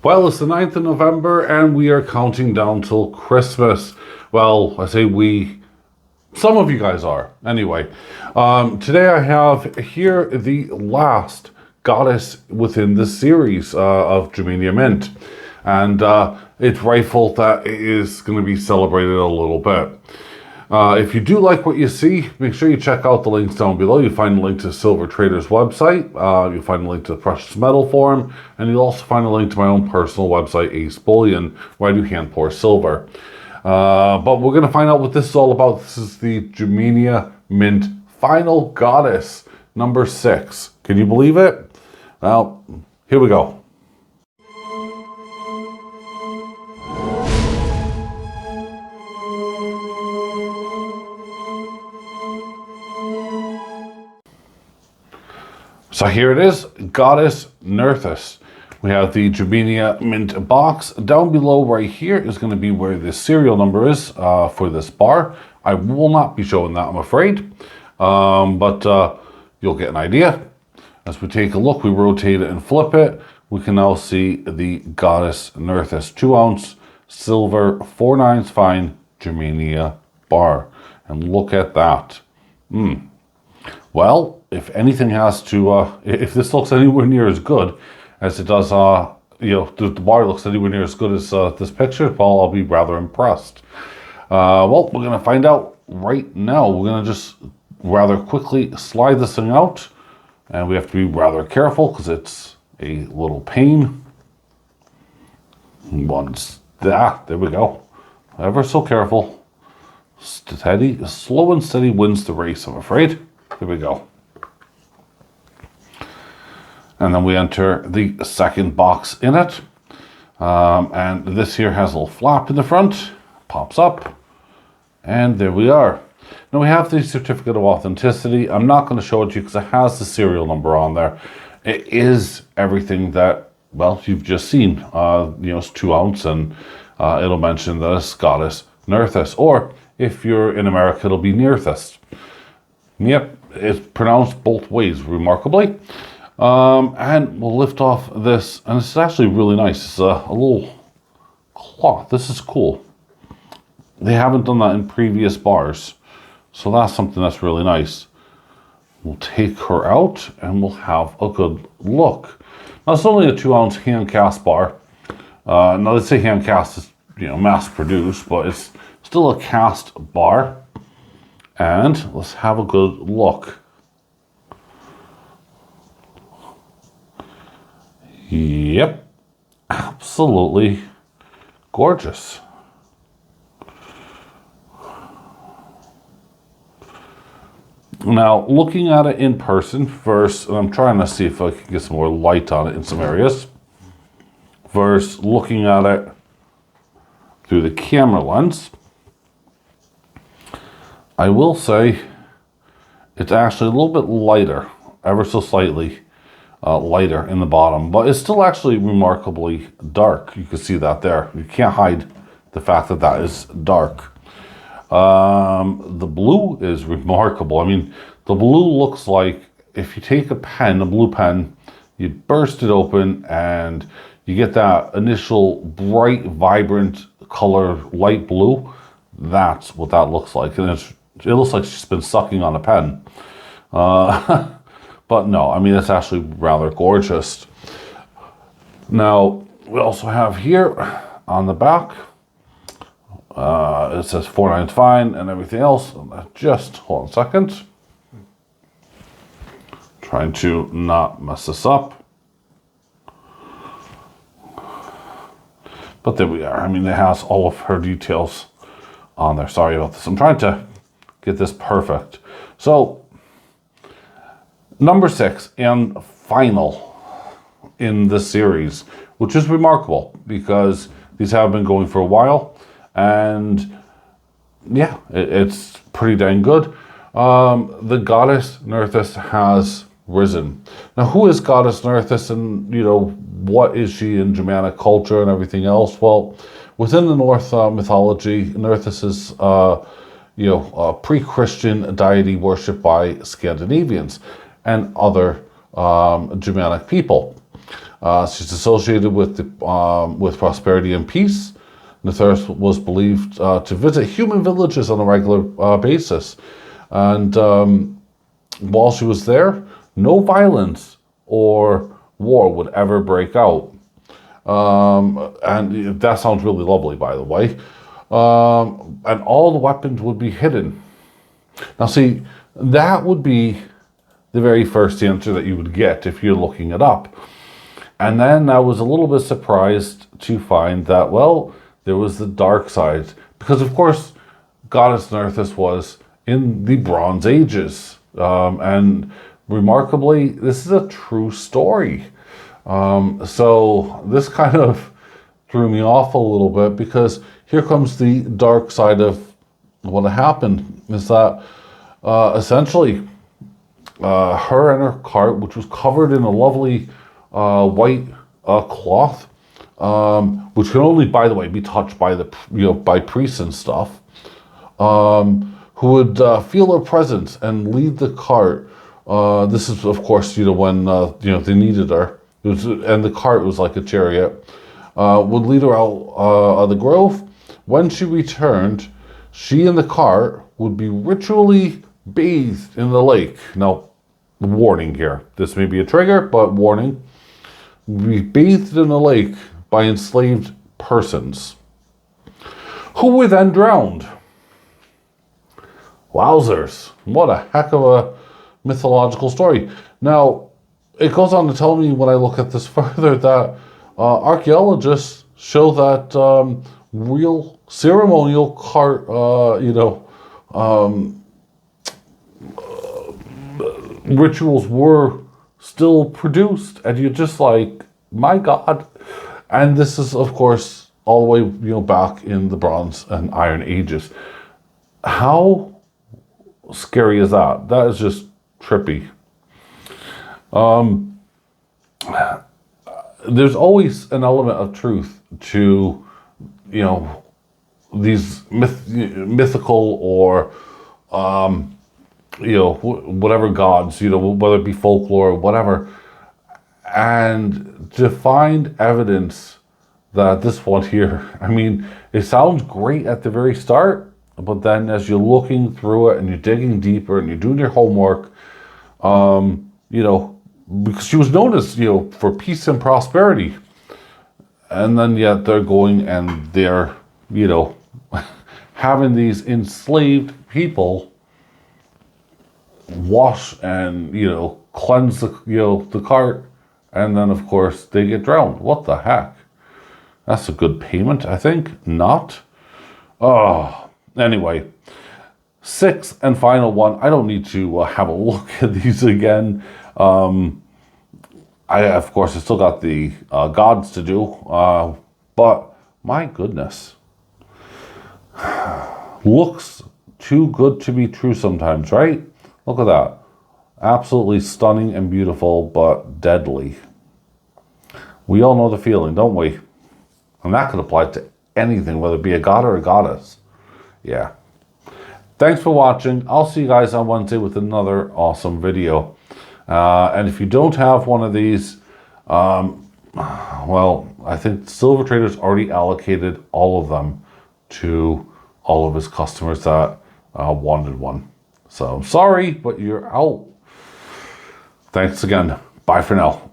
Well, it's the 9th of November and we are counting down till Christmas. Well, I say we, some of you guys are. Anyway, today I have here the last goddess within the series of Germania Mint. And it's rightful that it is going to be celebrated a little bit. If you do like what you see, make sure you check out the links down below. You'll find a link to Silver Trader's website, you'll find a link to the Precious Metal Forum, and you'll also find a link to my own personal website, AceBullion, where I do hand pour silver. But we're going to find out what this is all about. This is the Germania Mint Final Goddess, number 6. Can you believe it? Well, here we go. So here it is, Goddess Nerthus. We have the Germania Mint box. Down below right here is going to be where the serial number is for this bar. I will not be showing that, I'm afraid. But you'll get an idea. As we take a look, we rotate it and flip it. We can now see the Goddess Nerthus 2 ounce silver 4/9 fine Germania bar. And look at that. Well, if anything has to, if this looks anywhere near as good as it does, the bar looks anywhere near as good as this picture, well, I'll be rather impressed. Well, we're going to find out right now. We're going to just rather quickly slide this thing out, and we have to be rather careful because it's a little pain. There we go. Ever so careful. Steady, slow and steady wins the race, I'm afraid. Here we go. And then we enter the second box in it. And this here has a little flap in the front, pops up, and there we are. Now we have the certificate of authenticity. I'm not going to show it to you because it has the serial number on there. It is everything that, well, you've just seen. It's 2 ounce, and it'll mention that it's Goddess Nerthus. Or if you're in America, it'll be Nerthus. Yep, it's pronounced both ways, remarkably. And we'll lift off this, and it's actually really nice. It's a little cloth. This is cool. They haven't done that in previous bars, so that's something that's really nice. We'll take her out, and we'll have a good look. Now, it's only a 2 ounce hand cast bar. Now, let's say hand cast is, mass produced, but it's still a cast bar. And let's have a good look. Yep, absolutely gorgeous. Now, looking at it in person first, and I'm trying to see if I can get some more light on it in some areas, versus looking at it through the camera lens, I will say it's actually a little bit lighter, ever so slightly lighter in the bottom, but it's still actually remarkably dark. You can see that there. You can't hide the fact that that is dark. The blue is remarkable. I mean, the blue looks like if you take a blue pen, you burst it open and you get that initial bright, vibrant color, light blue. That's what that looks like. And it looks like she's been sucking on a pen. But no, I mean, it's actually rather gorgeous. Now, we also have here on the back, it says 4/9 fine and everything else. Just hold on a second. Trying to not mess this up. But there we are. I mean, it has all of her details on there. Sorry about this. I'm trying to get this perfect. So, number 6 and final in this series, which is remarkable because these have been going for a while, and yeah, it's pretty dang good. The Goddess Nerthus has risen. Now, who is Goddess Nerthus, and what is she in Germanic culture and everything else? Well, within the North mythology, Nerthus is a pre-Christian deity worshipped by Scandinavians and other Germanic people. She's associated with with prosperity and peace. Nerthus was believed to visit human villages on a regular basis. And while she was there, no violence or war would ever break out. And that sounds really lovely, by the way. And all the weapons would be hidden. Now, see, that would be the very first answer that you would get if you're looking it up. And then I was a little bit surprised to find that, well, there was the dark side. Because, of course, Goddess Nerthus was in the Bronze Ages. And remarkably, this is a true story. So this kind of threw me off a little bit, because here comes the dark side of what happened. Is that essentially her and her cart, which was covered in a lovely white cloth, which can only, by the way, be touched by by priests and stuff, who would feel her presence and lead the cart. This is, of course, when they needed her. And the cart was like a chariot. Would lead her out of the grove. When she returned, she and the cart would be ritually bathed in the lake. Now, warning here. This may be a trigger, but warning. Be bathed in the lake by enslaved persons, who were then drowned. Wowzers. What a heck of a mythological story. Now, it goes on to tell me, when I look at this further, that archaeologists show that real ceremonial cart, rituals were still produced, and you're just like, my God. And this is, of course, all the way back in the Bronze and Iron Ages. How scary is that? That is just trippy. There's always an element of truth to, these mythical or, whatever gods, whether it be folklore or whatever. And to find evidence that this one here, I mean, it sounds great at the very start, but then as you're looking through it and you're digging deeper and you're doing your homework, because she was known as, for peace and prosperity. And then yet they're going and they're, having these enslaved people wash and, cleanse the cart. And then, of course, they get drowned. What the heck? That's a good payment, I think. Not? Oh, anyway. Sixth and final one. I don't need to have a look at these again. Of course, I still got the gods to do. But, my goodness. Looks too good to be true sometimes, right? Look at that. Absolutely stunning and beautiful, but deadly. We all know the feeling, don't we? And that could apply to anything, whether it be a god or a goddess. Yeah. Thanks for watching. I'll see you guys on Wednesday with another awesome video. And if you don't have one of these, well, I think Silver Trader's already allocated all of them to all of his customers that wanted one. So, sorry, but you're out. Thanks again. Bye for now.